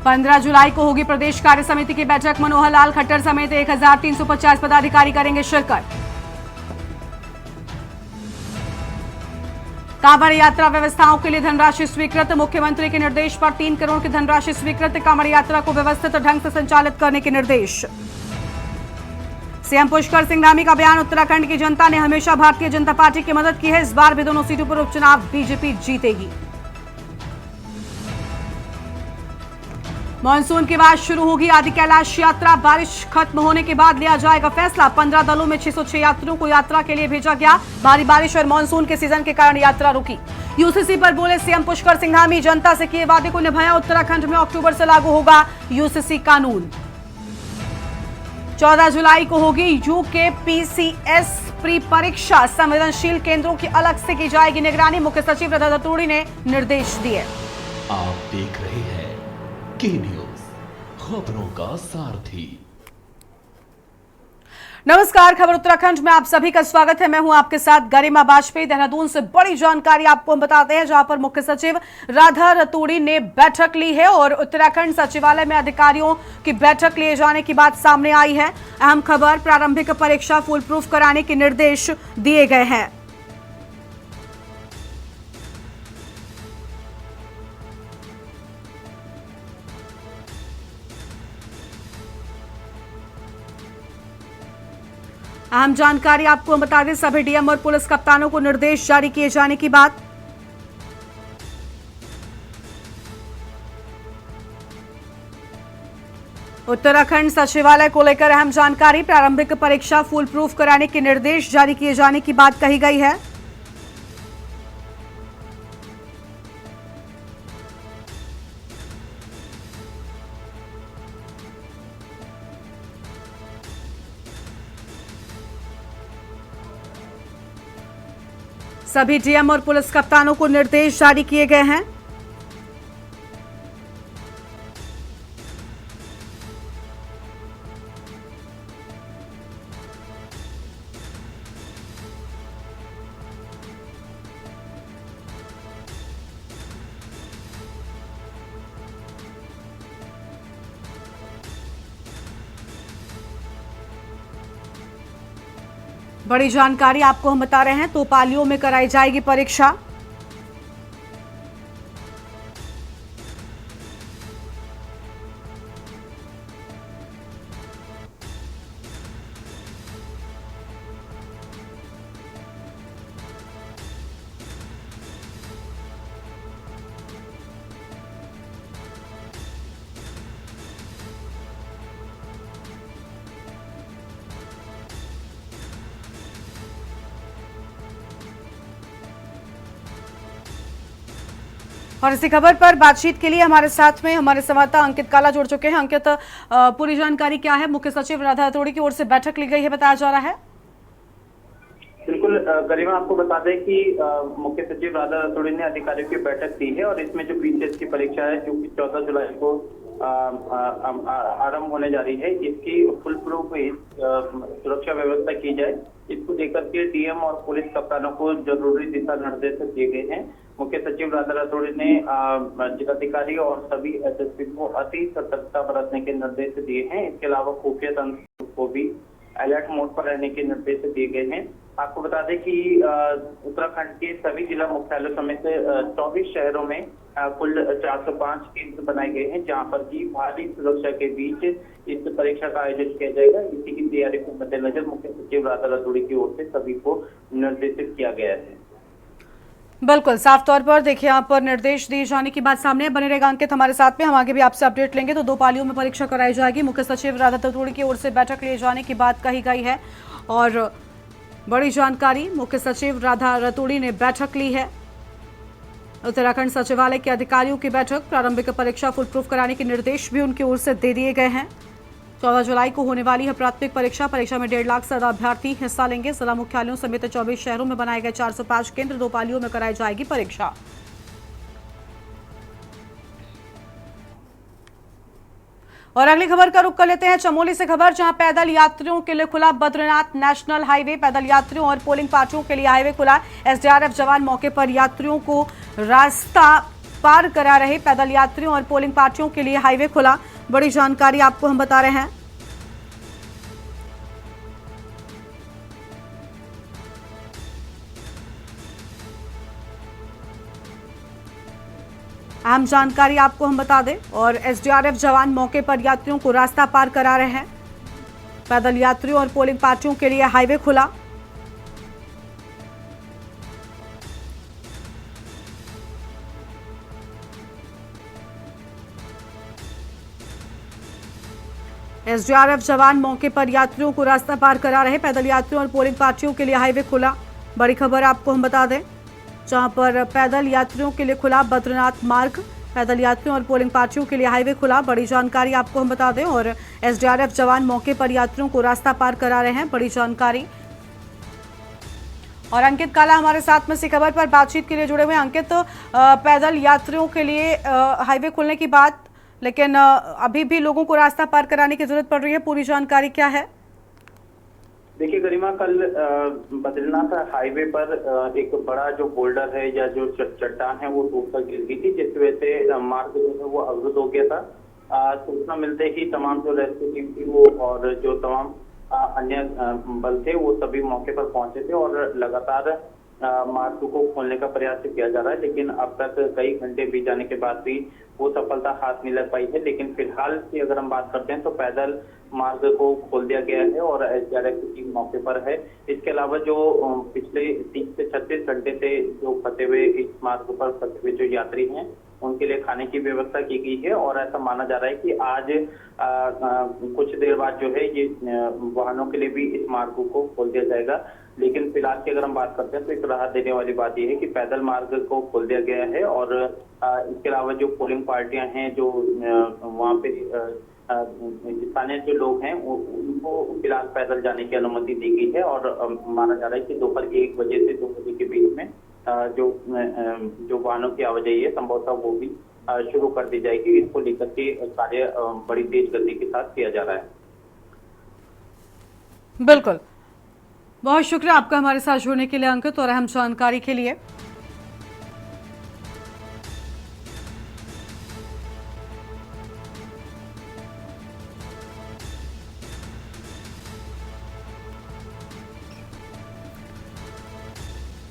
15 जुलाई को होगी प्रदेश कार्य समिति की बैठक। मनोहर लाल खट्टर समेत 1350 पदाधिकारी करेंगे शिरकत। कांवड़ यात्रा व्यवस्थाओं के लिए धनराशि स्वीकृत। मुख्यमंत्री के निर्देश पर 3 करोड़ की धनराशि स्वीकृत। कांवड़ यात्रा को व्यवस्थित ढंग से संचालित करने के निर्देश। सीएम पुष्कर सिंह धामी का बयान। उत्तराखंड की जनता ने हमेशा भारतीय जनता पार्टी की मदद की है। इस बार भी दोनों सीटों पर उपचुनाव बीजेपी जीतेगी। मानसून के बाद शुरू होगी आदि कैलाश यात्रा। बारिश खत्म होने के बाद लिया जाएगा फैसला। 15 दलों में 606 यात्रियों को यात्रा के लिए भेजा गया। भारी बारिश और मानसून के सीजन के कारण यात्रा रुकी। यूसीसी पर बोले सीएम पुष्कर सिंह धामी। जनता से किए वादे को निभाया। उत्तराखंड में अक्टूबर से लागू होगा यूसीसी कानून। 14 जुलाई को होगी यूकेपीसीएस प्री परीक्षा। संवेदनशील केंद्रों की अलग से की जाएगी निगरानी। मुख्य सचिव राधा रतूड़ी ने निर्देश दिए। आप देख रहे हैं के न्यूज, खबरों का सारथी। नमस्कार, खबर उत्तराखंड में आप सभी का स्वागत है। मैं हूं आपके साथ गरिमा वाजपेयी। देहरादून से बड़ी जानकारी आपको हम बताते हैं, जहां पर मुख्य सचिव राधा रतूड़ी ने बैठक ली है और उत्तराखंड सचिवालय में अधिकारियों की बैठक लिए जाने की बात सामने आई है। अहम खबर, प्रारंभिक परीक्षा फुल प्रूफ कराने के निर्देश दिए गए हैं। अहम जानकारी आपको हम बता दें, सभी डीएम और पुलिस कप्तानों को निर्देश जारी किए जाने की बात। उत्तराखंड सचिवालय को लेकर अहम जानकारी। प्रारंभिक परीक्षा फुल प्रूफ कराने के निर्देश जारी किए जाने की बात कही गई है। सभी डीएम और पुलिस कप्तानों को निर्देश जारी किए गए हैं। बड़ी जानकारी आपको हम बता रहे हैं। 2 पालियों में कराई जाएगी परीक्षा। और इसी खबर पर बातचीत के लिए हमारे साथ में हमारे संवाददाता अंकित काला जुड़ चुके हैं। अंकित, पूरी जानकारी क्या है? मुख्य सचिव राधा रतूड़ी की ओर से बैठक ली गई है, बताया जा रहा है। बिल्कुल गरिमा, आपको बता दें कि मुख्य सचिव राधा रतूड़ी ने अधिकारियों की बैठक दी है और इसमें जो पीसीएस की परीक्षा है जो कि 14 जुलाई को आरंभ होने जा रही है, इसकी फुल प्रूफ सुरक्षा व्यवस्था की जाए। इसको लेकर के डीएम और पुलिस कप्तानों को जरूरी दिशा निर्देश दिए गए हैं। मुख्य सचिव राधा रतूड़ी ने जिलाधिकारी और सभी एसएसपी को अति सतर्कता बरतने के निर्देश दिए हैं। इसके अलावा खुफिया तंत्र को भी अलर्ट मोड पर रहने के निर्देश दिए गए हैं। आपको बता दें कि उत्तराखंड के सभी जिला मुख्यालयों समेत 24 शहरों में कुल 405 केंद्र बनाए गए हैं, जहां पर की भारी सुरक्षा के बीच इस परीक्षा का आयोजन किया जाएगा। इसी की तैयारी को मद्देनजर मुख्य सचिव राधा रतूड़ी की ओर से सभी को निर्देशित किया गया है। बिल्कुल, साफ तौर पर देखिए यहाँ पर निर्देश दिए जाने की बात सामने बने रहेगा। अंकित हमारे साथ में, हम आगे भी आपसे अपडेट लेंगे। तो 2 पालियों में परीक्षा कराई जाएगी। मुख्य सचिव राधा रतूड़ी की ओर से बैठक लिए जाने की बात कही गई है और बड़ी जानकारी, मुख्य सचिव राधा रतूड़ी ने बैठक ली है। उत्तराखंड सचिवालय के अधिकारियों की बैठक। प्रारंभिक परीक्षा फुल प्रूफ कराने के निर्देश भी उनकी ओर से दे दिए गए हैं। 14 जुलाई को होने वाली है प्राथमिक परीक्षा। परीक्षा में 1.5 लाख से ज्यादा अभ्यर्थी हिस्सा लेंगे। जिला मुख्यालयों समेत 24 शहरों में बनाए गए 405 केंद्र। 2 पालियों में कराई जाएगी परीक्षा। और अगली खबर का रुख कर लेते हैं चमोली से खबर, जहां पैदल यात्रियों के लिए खुला बद्रीनाथ नेशनल हाईवे। पैदल यात्रियों और पोलिंग पार्टियों के लिए हाईवे खुला। एसडीआरएफ जवान मौके पर यात्रियों को रास्ता पार करा रहे पैदल यात्रियों और पोलिंग पार्टियों के लिए हाईवे खुला। बड़ी जानकारी आपको हम बता रहे हैं। अहम जानकारी आपको हम बता दें और एसडीआरएफ जवान मौके पर यात्रियों को रास्ता पार करा रहे हैं। पैदल यात्रियों और पोलिंग पार्टियों के लिए हाईवे खुला। एसडीआरएफ जवान मौके पर यात्रियों को रास्ता पार करा रहे। पैदल यात्रियों और पोलिंग पार्टियों के लिए हाईवे खुला। बड़ी खबर आपको हम बता दें, जहां पर पैदल यात्रियों के लिए खुला बद्रीनाथ मार्ग। पैदल यात्रियों और पोलिंग पार्टियों के लिए हाईवे खुला। बड़ी जानकारी आपको हम बता दें और एसडीआरएफ जवान मौके पर यात्रियों को रास्ता पार करा रहे हैं। बड़ी जानकारी। और अंकित काला हमारे साथ में इसी खबर पर बातचीत के लिए जुड़े हुए हैं। अंकित, पैदल यात्रियों के लिए हाईवे खुलने की बात, लेकिन अभी भी लोगों को रास्ता पार कराने की जरूरत पड़ रही है। पूरी जानकारी क्या है? देखिए गरिमा, कल बद्रीनाथ हाईवे पर एक बड़ा जो बोल्डर है या जो चट्टान है वो टूट कर गिर गई थी, जिस वजह से मार्ग जो है वो अवरुद्ध हो गया था। सूचना मिलते ही तमाम जो रेस्क्यू टीम थी वो और जो तमाम अन्य बल थे वो सभी मौके पर पहुंचे थे और लगातार मार्ग को खोलने का प्रयास किया जा रहा है, लेकिन अब तक कई घंटे बीत जाने के बाद भी वो सफलता हाथ नहीं लग पाई है। लेकिन फिलहाल की अगर हम बात करते हैं तो पैदल मार्ग को खोल दिया गया है और एसडीआरएफ की टीम मौके पर है। इसके अलावा जो पिछले 30 से 36 घंटे से जो फंसे हुए इस मार्ग पर फंसे हुए जो यात्री हैं उनके लिए खाने की व्यवस्था की गई है और ऐसा माना जा रहा है कि आज कुछ देर बाद जो है ये वाहनों के लिए भी इस मार्ग को खोल दिया जाएगा। लेकिन फिलहाल की अगर हम बात करते हैं तो एक राहत देने वाली बात यह है कि पैदल मार्ग को खोल दिया गया है और इसके अलावा जो पोलिंग पार्टियां हैं जो वहाँ पे स्थानीय जो लोग हैं उनको फिलहाल पैदल जाने की अनुमति दी गई है और माना जा रहा है कि दोपहर 1 बजे से 2 बजे के बीच में जो वाहनों की आवाजाही है संभवतः वो भी शुरू कर दी जाएगी। इसको लेकर के कार्य बड़ी तेज गति के साथ किया जा रहा है। बिल्कुल, बहुत शुक्रिया आपका हमारे साथ जुड़ने के लिए अंकित और अहम जानकारी के लिए।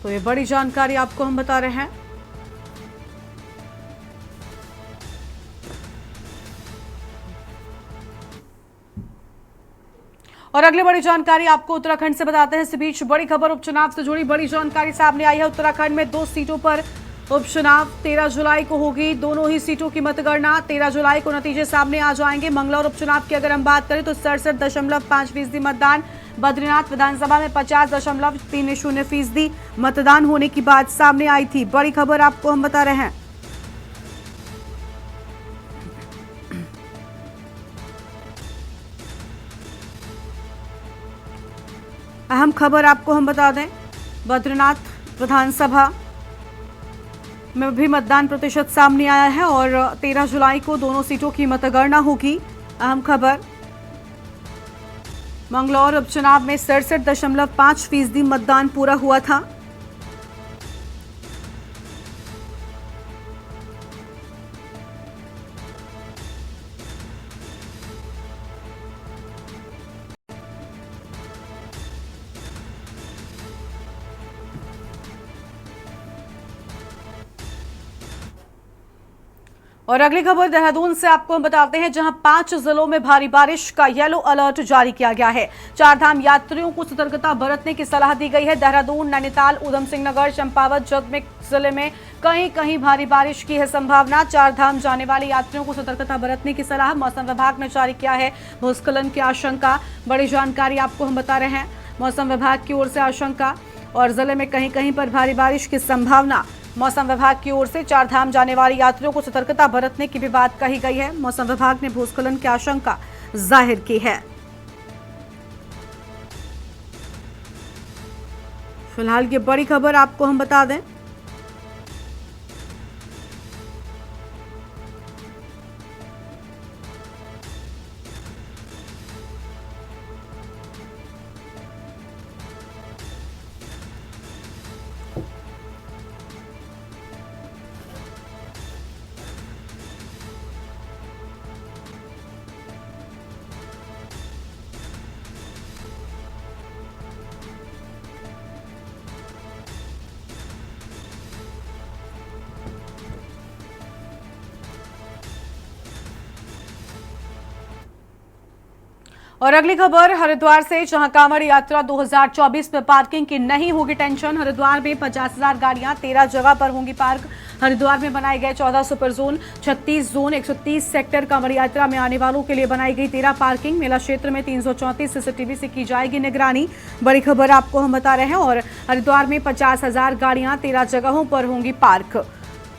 तो ये बड़ी जानकारी आपको हम बता रहे हैं। और अगली बड़ी जानकारी आपको उत्तराखंड से बताते हैं। इस बीच बड़ी खबर उपचुनाव से जुड़ी बड़ी जानकारी सामने आई है। उत्तराखंड में 2 सीटों पर उपचुनाव 13 जुलाई को होगी। दोनों ही सीटों की मतगणना 13 जुलाई को नतीजे सामने आ जाएंगे। मंगलौर उपचुनाव की अगर हम बात करें तो 67.5% मतदान, बद्रीनाथ विधानसभा में 50.30% मतदान होने की बात सामने आई थी। बड़ी खबर आपको हम बता रहे हैं। अहम खबर आपको हम बता दें, बद्रीनाथ विधानसभा में भी मतदान प्रतिशत सामने आया है और 13 जुलाई को दोनों सीटों की मतगणना होगी। अहम खबर, मंगलौर उपचुनाव में 67.5% मतदान पूरा हुआ था। और अगली खबर देहरादून से आपको हम बताते हैं, जहां 5 जिलों में भारी बारिश का येलो अलर्ट जारी किया गया है। 4 धाम यात्रियों को सतर्कता बरतने की सलाह दी गई है। देहरादून, नैनीताल, उधम सिंह नगर, चंपावत, जगमेर जिले में कहीं कहीं भारी बारिश की है संभावना। 4 धाम जाने वाले यात्रियों को सतर्कता बरतने की सलाह मौसम विभाग ने जारी किया है। भूस्खलन की आशंका, बड़ी जानकारी आपको हम बता रहे हैं। मौसम विभाग की ओर से आशंका और जिले में कहीं कहीं पर भारी बारिश की संभावना। मौसम विभाग की ओर से 4 धाम जाने वाले यात्रियों को सतर्कता बरतने की भी बात कही गई है। मौसम विभाग ने भूस्खलन की आशंका जाहिर की है। फिलहाल ये बड़ी खबर आपको हम बता दें, और अगली खबर हरिद्वार से, जहां कांवड़ यात्रा 2024 में पार्किंग की नहीं होगी टेंशन। हरिद्वार में 50,000 गाड़ियां 13 जगह पर होंगी पार्क। हरिद्वार में बनाए गए 14 super zone, 36 zone, 130 sector Kanwar यात्रा में आने वालों के लिए बनाई गई 13 पार्किंग। मेला क्षेत्र में 334 सीसीटीवी से की जाएगी निगरानी। बड़ी खबर आपको हम बता रहे हैं। और हरिद्वार में 50,000 गाड़ियां 13 जगहों पर होंगी पार्क।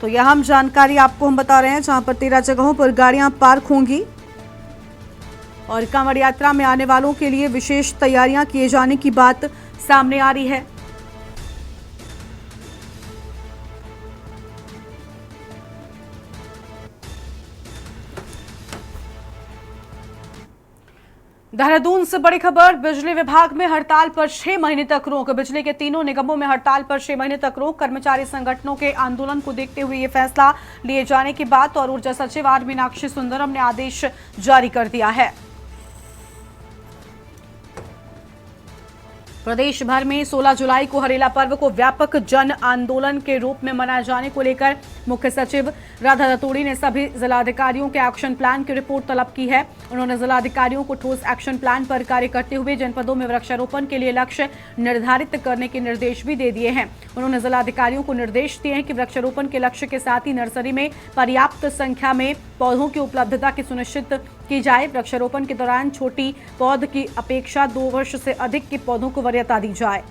तो यह हम जानकारी आपको हम बता रहे हैं, जहां पर 13 जगहों पर गाड़ियां पार्क होंगी और कांवड़ यात्रा में आने वालों के लिए विशेष तैयारियां किए जाने की बात सामने आ रही है। देहरादून से बड़ी खबर, बिजली विभाग में हड़ताल पर 6 महीने तक रोक। बिजली के तीनों निगमों में हड़ताल पर 6 महीने तक रोक। कर्मचारी संगठनों के आंदोलन को देखते हुए ये फैसला लिए जाने की बात और ऊर्जा सचिव आर मीनाक्षी सुंदरम ने आदेश जारी कर दिया है। प्रदेश भर में 16 जुलाई को हरेला पर्व को व्यापक जन आंदोलन के रूप में मनाए जाने को लेकर मुख्य सचिव राधा रतूड़ी ने सभी जिलाधिकारियों के एक्शन प्लान की रिपोर्ट तलब की है। उन्होंने जिलाधिकारियों को ठोस एक्शन प्लान पर कार्य करते हुए जनपदों में वृक्षारोपण के लिए लक्ष्य निर्धारित करने के निर्देश भी दे दिए हैं। उन्होंने जिलाधिकारियों को निर्देश दिए हैं कि वृक्षारोपण के लक्ष्य के साथ ही नर्सरी में पर्याप्त संख्या में पौधों की उपलब्धता की सुनिश्चित की जाए। वृक्षारोपण के दौरान छोटी पौध की अपेक्षा 2 वर्ष से अधिक के पौधों को वरीयता दी जाए।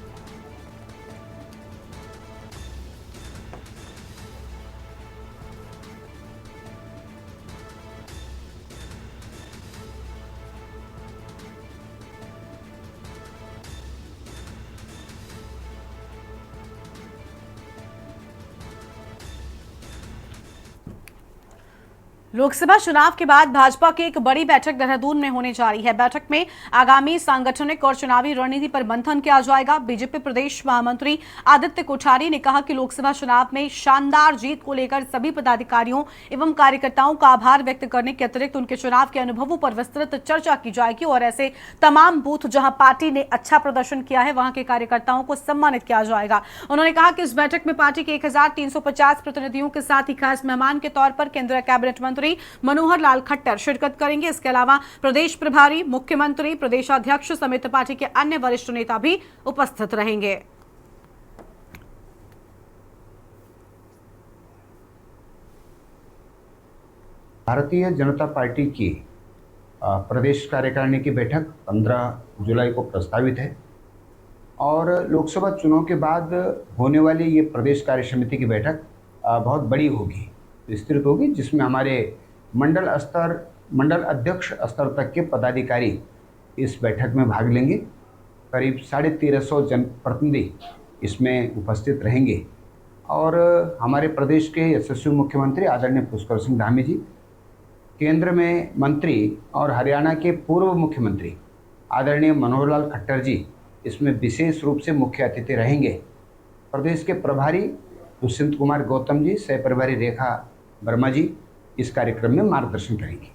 लोकसभा चुनाव के बाद भाजपा की एक बड़ी बैठक देहरादून में होने जा रही है। बैठक में आगामी सांगठनिक और चुनावी रणनीति पर मंथन किया जाएगा। बीजेपी प्रदेश महामंत्री आदित्य कोठारी ने कहा कि लोकसभा चुनाव में शानदार जीत को लेकर सभी पदाधिकारियों एवं कार्यकर्ताओं का आभार व्यक्त करने के अतिरिक्त उनके चुनाव के अनुभवों पर विस्तृत चर्चा की जाएगी और ऐसे तमाम बूथ जहां पार्टी ने अच्छा प्रदर्शन किया है वहां के कार्यकर्ताओं को सम्मानित किया जाएगा। उन्होंने कहा कि इस बैठक में पार्टी के 1350 प्रतिनिधियों के साथ ही खास मेहमान के तौर पर केंद्रीय कैबिनेट मंत्री मनोहर लाल खट्टर शिरकत करेंगे। इसके अलावा प्रदेश प्रभारी, मुख्यमंत्री, प्रदेशाध्यक्ष समेत पार्टी के अन्य वरिष्ठ नेता भी उपस्थित रहेंगे। भारतीय जनता पार्टी की प्रदेश कार्यकारिणी की बैठक 15 जुलाई को प्रस्तावित है और लोकसभा चुनाव के बाद होने वाली ये प्रदेश कार्य समिति की बैठक बहुत बड़ी होगी, विस्तृत होगी, जिसमें हमारे मंडल अध्यक्ष स्तर तक के पदाधिकारी इस बैठक में भाग लेंगे। करीब 1350 जनप्रतिनिधि इसमें उपस्थित रहेंगे और हमारे प्रदेश के यशस्वी मुख्यमंत्री आदरणीय पुष्कर सिंह धामी जी, केंद्र में मंत्री और हरियाणा के पूर्व मुख्यमंत्री आदरणीय मनोहर लाल खट्टर जी इसमें विशेष रूप से मुख्य अतिथि रहेंगे। प्रदेश के प्रभारी दुष्यंत कुमार गौतम जी, सह प्रभारी रेखा वर्मा जी इस कार्यक्रम में मार्गदर्शन करेंगे।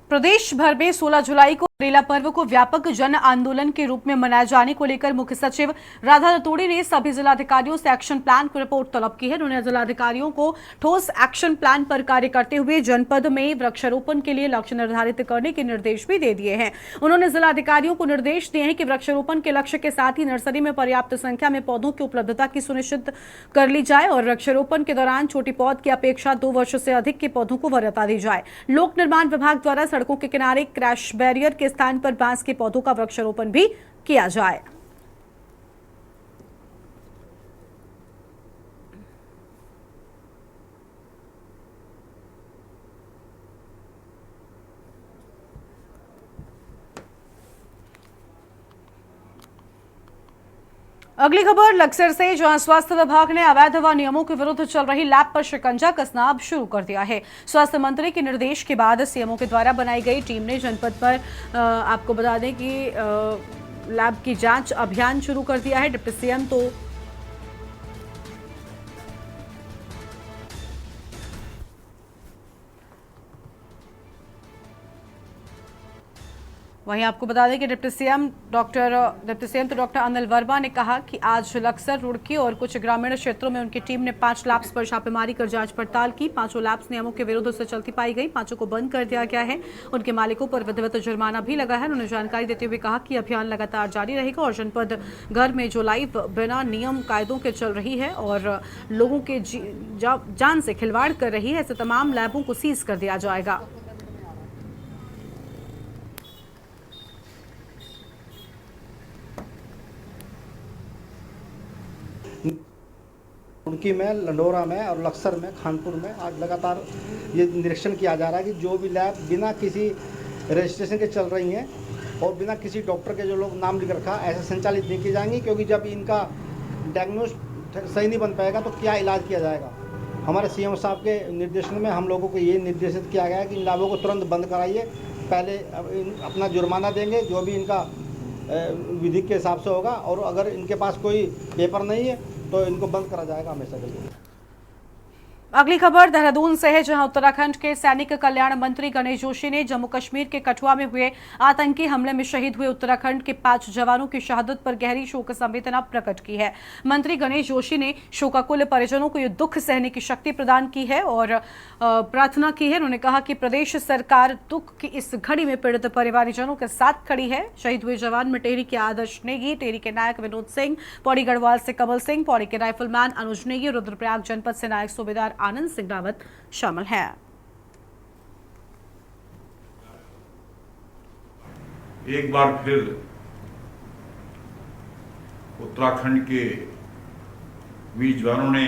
प्रदेश भर में 16 जुलाई को हरेला पर्व को व्यापक जन आंदोलन के रूप में मनाए जाने को लेकर मुख्य सचिव राधा रतूड़ी ने सभी जिलाधिकारियों से एक्शन प्लान की रिपोर्ट तलब की है। उन्होंने जिलाधिकारियों को ठोस एक्शन प्लान पर कार्य करते हुए जनपद में वृक्षारोपण के लिए लक्ष्य निर्धारित करने के निर्देश भी दे दिए हैं। उन्होंने जिलाधिकारियों को निर्देश दिए हैं कि वृक्षारोपण के लक्ष्य के साथ ही नर्सरी में पर्याप्त संख्या में पौधों की उपलब्धता की सुनिश्चित कर ली जाए और वृक्षारोपण के दौरान छोटी पौध की अपेक्षा 2 वर्ष से अधिक के पौधों को वरीयता दी जाए। लोक निर्माण विभाग द्वारा सड़कों के किनारे क्रैश बैरियर के स्थान पर बांस के पौधों का वृक्षारोपण भी किया जाए। अगली खबर लक्सर से, जहां स्वास्थ्य विभाग ने अवैध व नियमों के विरुद्ध चल रही लैब पर शिकंजा कसना अब शुरू कर दिया है। स्वास्थ्य मंत्री के निर्देश के बाद सीएमओ के द्वारा बनाई गई टीम ने जनपद पर आपको बता दें कि लैब की जांच अभियान शुरू कर दिया है। डिप्टी सीएम तो वहीं आपको बता दें कि डिप्टी सीएम तो डॉक्टर अनिल वर्मा ने कहा कि आज लक्सर, रुड़की और कुछ ग्रामीण क्षेत्रों में उनकी टीम ने 5 लैब्स पर छापेमारी कर जांच पड़ताल की। 5 लैब्स नियमों के विरुद्ध से चलती पाई गई। 5 को बंद कर दिया गया है। उनके मालिकों पर विधिवत जुर्माना भी लगा है। उन्होंने जानकारी देते हुए कहा कि अभियान लगातार जारी रहेगा और जनपद घर में जो लाइव बिना नियम कायदों के चल रही है और लोगों के जान से खिलवाड़ कर रही है, ऐसे तमाम लैबों को सीज कर दिया जाएगा। रुड़की में, लंडोरा में और लक्सर में, खानपुर में आज लगातार ये निरीक्षण किया जा रहा है कि जो भी लैब बिना किसी रजिस्ट्रेशन के चल रही हैं और बिना किसी डॉक्टर के जो लोग नाम लिख रखा ऐसे संचालित नहीं की जाएंगी, क्योंकि जब इनका डायग्नोस सही नहीं बन पाएगा तो क्या इलाज किया जाएगा। हमारे सीएम साहब के निर्देशन में हम लोगों को ये निर्देशित किया गया है कि इन लैबों को तुरंत बंद कराइए। पहले अपना जुर्माना देंगे जो भी इनका विधि के हिसाब से होगा, और अगर इनके पास कोई पेपर नहीं है तो इनको बंद करा जाएगा हमेशा के लिए। अगली खबर देहरादून से है, जहां उत्तराखंड के सैनिक कल्याण मंत्री गणेश जोशी ने जम्मू कश्मीर के कठुआ में हुए आतंकी हमले में शहीद हुए उत्तराखंड के 5 जवानों की शहादत पर गहरी शोक संवेदना प्रकट की है। मंत्री गणेश जोशी ने शोकाकुल परिजनों को ये दुख सहने की शक्ति प्रदान की है और प्रार्थना की है। उन्होंने कहा कि प्रदेश सरकार दुख की इस घड़ी में पीड़ित परिवारजनों के साथ खड़ी है। शहीद हुए जवान में टेहरी के आदर्श नेगी, टेहरी के नायक विनोद सिंह, पौड़ी गढ़वाल से कमल सिंह, पौड़ी के राइफलमैन अनुज नेगी, रुद्रप्रयाग जनपद से नायक सूबेदार आनंद सिंह रावत शामिल है। एक बार फिर उत्तराखंड के वीर जवानों ने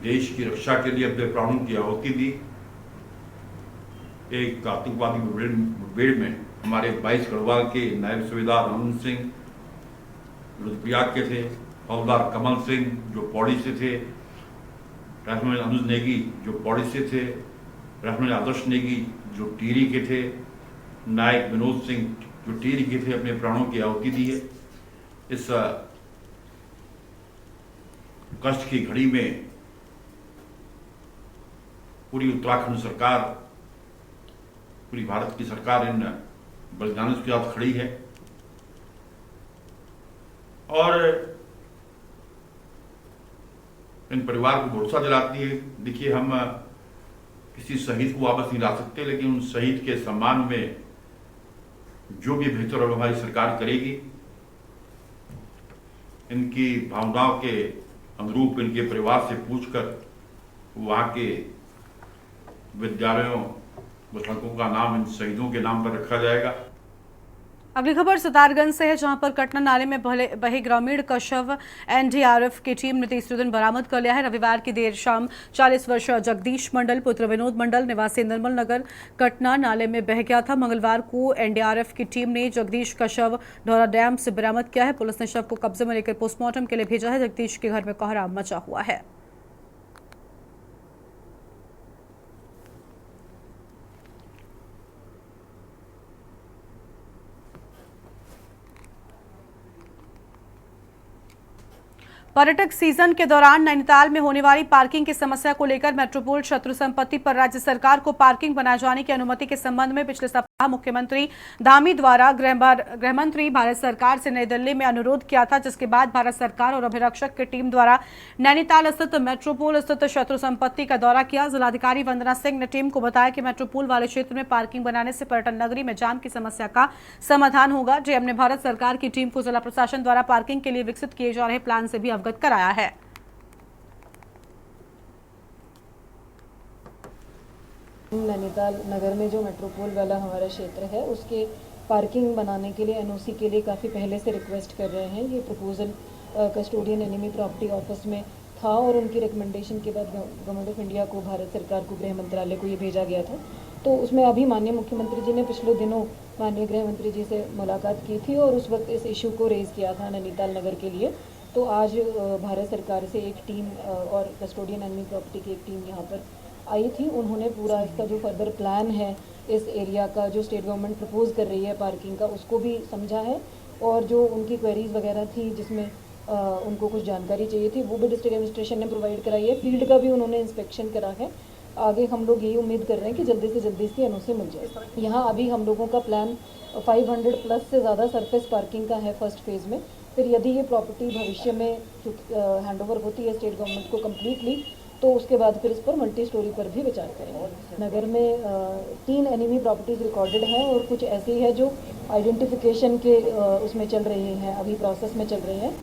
देश की रक्षा के लिए अपने प्राणों की आहुति दी। एक आतंकवादी मुठभेड़ में हमारे 22 गढ़वाल के नायब सूबेदार आनंद सिंह रुद्रप्रयाग के थे, हवलदार कमल सिंह जो पौड़ी से थे, राइफलमैन अनुज नेगी जो पौड़ी से थे, राइफलमैन आदर्श नेगी जो टिहरी के थे, नायक विनोद सिंह जो टिहरी के थे, अपने प्राणों की आहुति दी है। इस कष्ट की घड़ी में पूरी उत्तराखंड सरकार, पूरी भारत की सरकार इन बलिदानों के साथ खड़ी है और इन परिवार को भरोसा दिलाती है। देखिए, हम किसी शहीद को वापस नहीं ला सकते, लेकिन उन शहीद के सम्मान में जो भी बेहतर और हमारी सरकार करेगी, इनकी भावनाओं के अनुरूप इनके परिवार से पूछकर वहाँ के विद्यालयों व सड़कों का नाम इन शहीदों के नाम पर रखा जाएगा। अगली खबर सितारगंज से है, जहां पर कटना नाले में बहे ग्रामीण का शव एनडीआरएफ की टीम ने तीसरे दिन बरामद कर लिया है। रविवार की देर शाम 40 वर्षीय जगदीश मंडल पुत्र विनोद मंडल निवासी निर्मल नगर कटना नाले में बह गया था। मंगलवार को एनडीआरएफ की टीम ने जगदीश का शव ढौरा डैम से बरामद किया है। पुलिस ने शव को कब्जे में लेकर पोस्टमार्टम के लिए भेजा है। जगदीश के घर में कोहराम मचा हुआ है। पर्यटक सीजन के दौरान नैनीताल में होने वाली पार्किंग की समस्या को लेकर मेट्रोपोल शत्रु संपत्ति पर राज्य सरकार को पार्किंग बनाए जाने की अनुमति के संबंध में पिछले सप्ताह मुख्यमंत्री धामी द्वारा गृह मंत्री भारत सरकार से नई दिल्ली में अनुरोध किया था, जिसके बाद भारत सरकार और अभिरक्षक की टीम द्वारा नैनीताल स्थित मेट्रोपोल स्थित शत्रु संपत्ति का दौरा किया। जिलाधिकारी वंदना सिंह ने टीम को बताया कि मेट्रोपोल वाले क्षेत्र में पार्किंग बनाने से पर्यटन नगरी में जाम की समस्या का समाधान होगा। डीएम ने भारत सरकार की टीम को जिला प्रशासन द्वारा पार्किंग के लिए विकसित किए जा रहे प्लान से भी अवगत कराया है। नैनीताल नगर में जो मेट्रोपोल वाला हमारा क्षेत्र है उसके पार्किंग बनाने के लिए एनओसी के लिए काफ़ी पहले से रिक्वेस्ट कर रहे हैं। ये proposal custodian enemy property office में था और उनकी रिकमेंडेशन के बाद गवर्नमेंट ऑफ इंडिया को, भारत सरकार को, गृह मंत्रालय को ये भेजा गया था। तो उसमें अभी माननीय मुख्यमंत्री जी ने पिछले दिनों माननीय गृह मंत्री जी से मुलाकात की थी और उस वक्त इस इशू को रेज़ किया था नैनीताल नगर के लिए। तो आज भारत सरकार से एक टीम और कस्टोडियन एनिमी प्रॉपर्टी की एक टीम यहाँ पर आई थी। उन्होंने पूरा इसका जो फर्दर प्लान है इस एरिया का, जो स्टेट गवर्नमेंट प्रपोज कर रही है पार्किंग का, उसको भी समझा है और जो उनकी क्वेरीज वगैरह थी जिसमें उनको कुछ जानकारी चाहिए थी वो भी डिस्ट्रिक्ट एडमिनिस्ट्रेशन ने प्रोवाइड कराई है। फील्ड का भी उन्होंने इंस्पेक्शन करा है आगे हम लोग यही उम्मीद कर रहे हैं कि जल्दी से जल्दी इसकी एनओसी मिल जाए। यहाँ अभी हम लोगों का प्लान 500 प्लस से ज़्यादा सरफेस पार्किंग का है फर्स्ट फेज़ में। फिर यदि ये प्रॉपर्टी भविष्य में हैंडओवर होती है स्टेट गवर्नमेंट को कम्प्लीटली, तो उसके बाद फिर इस पर मल्टी स्टोरी पर भी विचार करेंगे। नगर में 3 एनिमी प्रॉपर्टीज़ रिकॉर्डेड हैं और कुछ ऐसी है जो आइडेंटिफिकेशन के उसमें चल रही हैं, अभी प्रोसेस में चल रही हैं।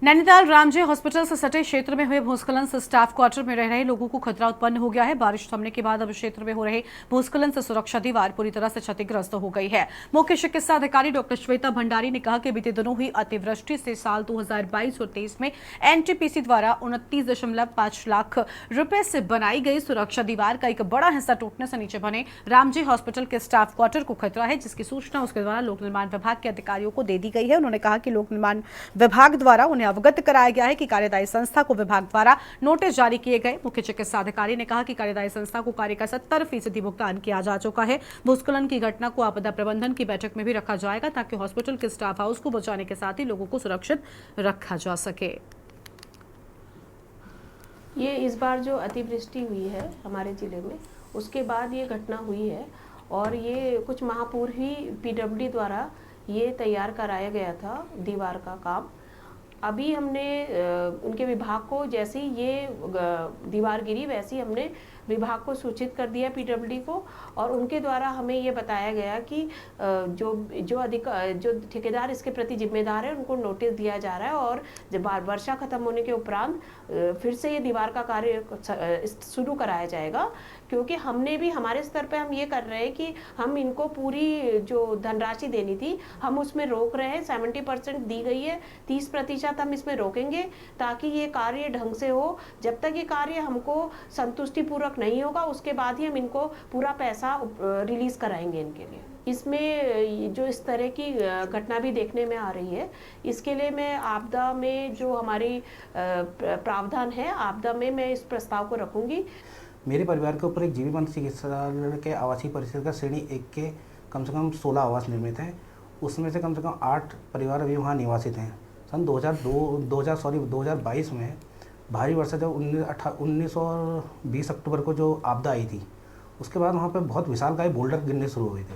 नैनीताल रामजे हॉस्पिटल से सटे क्षेत्र में हुए भूस्खलन से स्टाफ क्वार्टर में रह रहे लोगों को खतरा उत्पन्न हो गया है। बारिश थमने के बाद अब क्षेत्र में हो रहे भूस्खलन से सुरक्षा दीवार पूरी तरह से क्षतिग्रस्त हो गई है। मुख्य चिकित्सा अधिकारी डॉक्टर श्वेता भंडारी ने कहा कि बीते दिनों हुई अतिवृष्टि से साल 2022 और 23 में एनटीपीसी द्वारा 29.5 लाख रुपए से बनाई गई सुरक्षा दीवार का एक बड़ा हिस्सा टूटने से नीचे बने रामजे हॉस्पिटल के स्टाफ क्वार्टर को खतरा है, जिसकी सूचना उसके द्वारा लोक निर्माण विभाग के अधिकारियों को दे दी गई है। उन्होंने कहा कि लोक निर्माण विभाग द्वारा उन्हें अवगत कराया गया है कि कार्यदायी संस्था को विभाग द्वारा नोटिस जारी किए गए। मुख्य चिकित्सा अधिकारी ने कहा कि कार्यदायी संस्था को कार्य का 70% भुगतान किया जा चुका है। भूस्खलन की घटना को आपदा प्रबंधन की बैठक में भी रखा जाएगा ताकि हॉस्पिटल के स्टाफ हाउस को बचाने के साथ ही लोगों को सुरक्षित रखा जा सके। ये इस बार जो अतिवृष्टि हुई है हमारे ज़िले में, उसके बाद ये घटना हुई है और ये कुछ माह पूर्व ही पीडब्ल्यूडी द्वारा ये तैयार कराया गया था दीवार का काम। अभी हमने उनके विभाग को जैसे ही ये दीवार गिरी वैसे ही हमने विभाग को सूचित कर दिया पीडब्ल्यूडी को, और उनके द्वारा हमें ये बताया गया कि जो ठेकेदार इसके प्रति जिम्मेदार है उनको नोटिस दिया जा रहा है और जब वर्षा खत्म होने के उपरांत फिर से ये दीवार का कार्य शुरू कराया जाएगा। क्योंकि हमने भी हमारे स्तर पे हम ये कर रहे हैं कि हम इनको पूरी जो धनराशि देनी थी हम उसमें रोक रहे हैं। 70% दी गई है, 30% हम इसमें रोकेंगे ताकि ये कार्य ढंग से हो। जब तक ये कार्य हमको संतुष्टिपूर्वक नहीं होगा उसके बाद ही हम इनको पूरा पैसा रिलीज कराएंगे इनके लिए। इसमें जो इस तरह की घटना भी देखने में आ रही है, इसके लिए मैं आपदा में जो हमारी प्रावधान है आपदा में मैं इस प्रस्ताव को रखूंगी। मेरे परिवार के ऊपर एक जीवी बंद चिकित्सालय के आवासीय परिसर का श्रेणी 1 के कम से कम 16 आवास निर्मित हैं। उसमें से कम 8 परिवार अभी वहाँ निवासित हैं। सन 2022 में भारी वर्षा जब 19 और 20 अक्टूबर को जो आपदा आई थी, उसके बाद वहाँ पे बहुत विशालकाय बोल्डर गिरने शुरू हुए थे।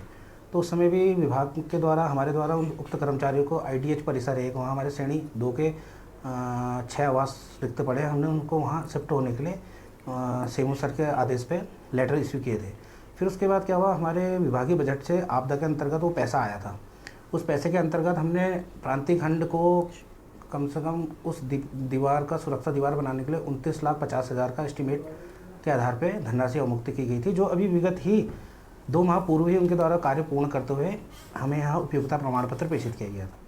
तो उस समय भी विभाग के द्वारा हमारे द्वारा उन उक्त कर्मचारियों को IDH परिसर 1 वहाँ हमारे श्रेणी 2 के 6 आवास रिक्त पड़े। हमने उनको वहाँ शिफ्ट होने के लिए सेमू सर के आदेश पे लेटर इश्यू किए थे। फिर उसके बाद क्या हुआ, हमारे विभागीय बजट से आपदा के अंतर्गत वो पैसा आया था। उस पैसे के अंतर्गत हमने प्रांतीय खंड को कम से कम उस दीवार का सुरक्षा दीवार बनाने के लिए 29,50,000 का एस्टीमेट के आधार पे धनराशि अवमुक्ति की गई थी, जो अभी विगत ही 2 माह पूर्व ही उनके द्वारा कार्य पूर्ण करते हुए हमें यहाँ उपयोगिता प्रमाण पत्र प्रेषित किया गया था।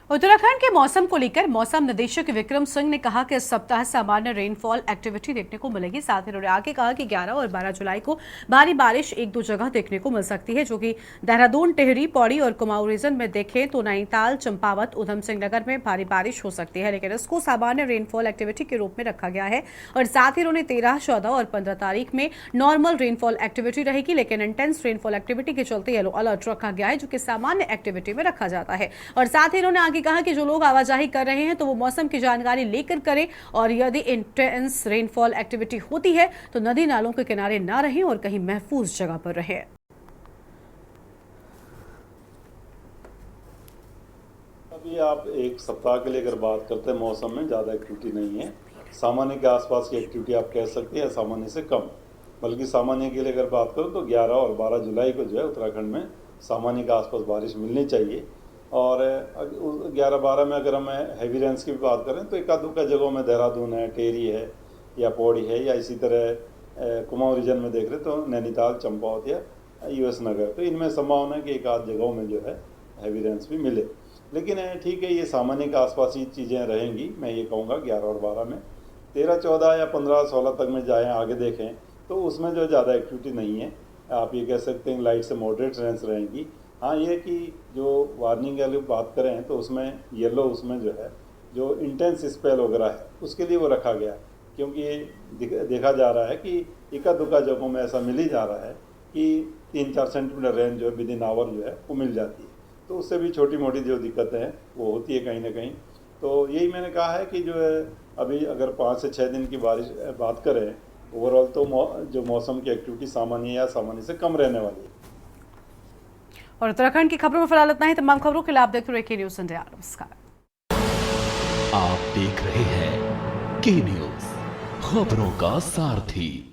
उत्तराखंड के मौसम को लेकर मौसम निदेशक विक्रम सिंह ने कहा कि इस सप्ताह सामान्य रेनफॉल एक्टिविटी देखने को मिलेगी। साथ ही उन्होंने आगे कहा कि 11 और 12 जुलाई को भारी बारिश 1-2 जगह देखने को मिल सकती है, जो कि देहरादून, टिहरी, पौड़ी और कुमाऊं रीजन में देखें तो नैनीताल, चंपावत, उधम सिंह नगर में भारी बारिश हो सकती है, लेकिन इसको सामान्य रेनफॉल एक्टिविटी के रूप में रखा गया है। और साथ ही उन्होंने 13, 14 और 15 तारीख में नॉर्मल रेनफॉल एक्टिविटी रहेगी, लेकिन इंटेंस रेनफॉल एक्टिविटी के चलते येलो अलर्ट रखा गया है, जो कि सामान्य एक्टिविटी में रखा जाता है। और साथ ही उन्होंने आगे कहा कि जो लोग आवाजाही कर रहे हैं तो वो मौसम की जानकारी लेकर करें, और यदि इंटेंस रेनफॉल एक्टिविटी होती है तो नदी नालों के किनारे ना रहें और कहीं महफूज जगह पर रहें। अभी आप एक सप्ताह के लिए अगर बात करते हैं, मौसम में ज़्यादा एक्टिविटी नहीं है। सामान्य के आसपास की एक्टिविटी आप कह सकते हैं, सामान्य से कम। बल्कि सामान्य के लिए अगर बात करूं तो 11 और 12 जुलाई को जो है उत्तराखंड में सामान्य के आसपास बारिश मिलनी चाहिए। और 11-12 में अगर हम हैवी रेंस की भी बात करें तो एकाध जगहों में देहरादून है, टेहरी है या पौड़ी है, या इसी तरह कुमाऊं रीजन में देख रहे तो नैनीताल, चंपावत या US नगर, तो इनमें संभावना है कि एक आध जगहों में जो है हैवी रेंस भी मिले। लेकिन ठीक है, ये सामान्य के आसपास ही चीज़ें रहेंगी। मैं ये कहूँगा 11 और 12 में। 13, 14 या 15, 16 तक में जाएँ आगे देखें तो उसमें जो ज़्यादा एक्टिविटी नहीं है। आप ये कह सकते हैं लाइट से मॉडरेट रेंस रहेंगी। हाँ, ये कि जो वार्निंग वाली बात करें तो उसमें येलो, उसमें जो है जो इंटेंस स्पेल वगैरह है उसके लिए वो रखा गया, क्योंकि देखा जा रहा है कि इक्का दुक्का जगहों में ऐसा मिल ही जा रहा है कि 3-4 सेंटीमीटर रेंज जो है विद इन आवर जो है वो मिल जाती है। तो उससे भी छोटी मोटी जो दिक्कतें हैं वो होती है कहीं ना कहीं। तो यही मैंने कहा है कि जो है अभी अगर 5 से 6 दिन की बारिश बात करें ओवरऑल तो जो मौसम की एक्टिविटी सामान्य या सामान्य से कम रहने वाली है। और उत्तराखंड की खबरों में फिलहाल इतना ही। तमाम खबरों के लिए आप देखते रहिए के न्यूज़ इंडिया। नमस्कार। आप देख रहे हैं के न्यूज़, खबरों का सारथी।